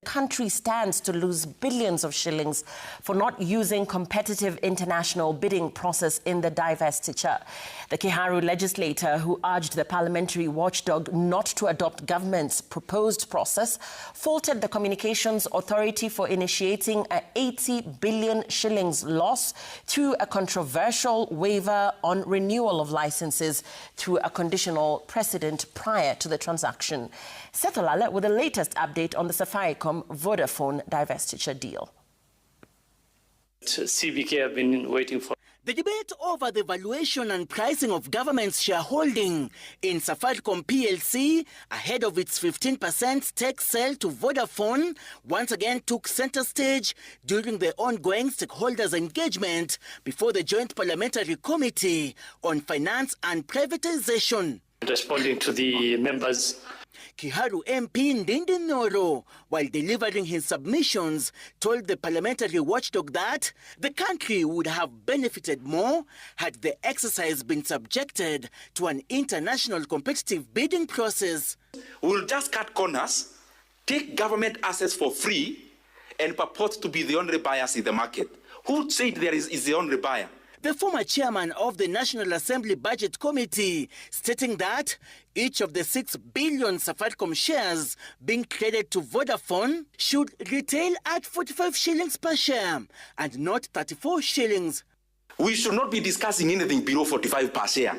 Country stands to lose billions of shillings for not using competitive international bidding process in the divestiture. The Kiharu legislator, who urged the parliamentary watchdog not to adopt government's proposed process, faulted the Communications Authority for initiating a 80 billion shillings loss through a controversial waiver on renewal of licenses through a conditional precedent prior to the transaction. Seth Olale with the latest update on the Safaricom Vodafone divestiture deal. CBK have been waiting for. The debate over the valuation and pricing of government's shareholding in Safaricom PLC ahead of its 15% stake sale to Vodafone once again took center stage during the ongoing stakeholders' engagement before the Joint Parliamentary Committee on Finance and Privatization. Responding to the members. Kiharu MP Ndindi Nyoro, while delivering his submissions, told the parliamentary watchdog that the country would have benefited more had the exercise been subjected to an international competitive bidding process. We'll just cut corners, take government assets for free, and purport to be the only buyers in the market. Who said there is the only buyer? The former chairman of the National Assembly Budget Committee stating that each of the 6 billion Safaricom shares being traded to Vodafone should retail at 45 shillings per share and not 34 shillings. We should not be discussing anything below 45 per share.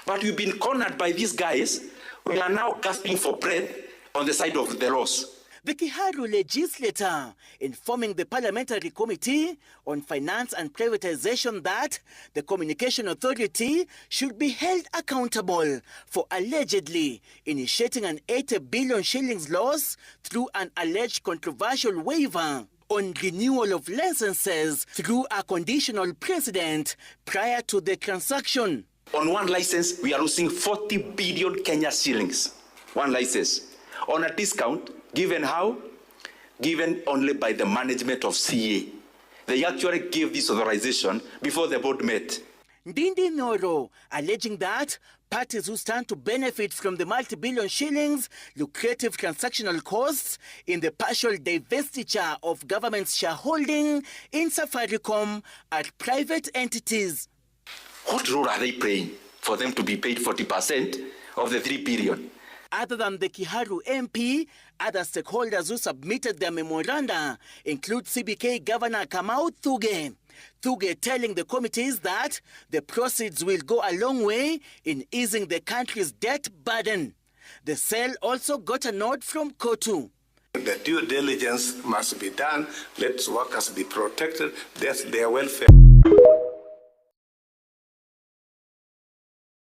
But we've been cornered by these guys. We are now gasping for breath on the side of the loss. The Kiharu legislator informing the Parliamentary Committee on Finance and Privatization that the Communication Authority should be held accountable for allegedly initiating an 80 billion shillings loss through an alleged controversial waiver on renewal of licenses through a conditional precedent prior to the transaction. On one license, we are losing 40 billion Kenya shillings. One license. On a discount, given how? Given only by the management of CA. They actually gave this authorization before the board met. Ndindi Nyoro alleging that parties who stand to benefit from the multi-billion shillings lucrative transactional costs in the partial divestiture of government's shareholding in Safaricom are private entities. What role are they playing for them to be paid 40% of the 3 billion? Other than the Kiharu MP, other stakeholders who submitted their memoranda include CBK Governor Kamau Thuge. Thuge telling the committees that the proceeds will go a long way in easing the country's debt burden. The sale also got a nod from Kotu. The due diligence must be done. Let workers be protected. That's their welfare.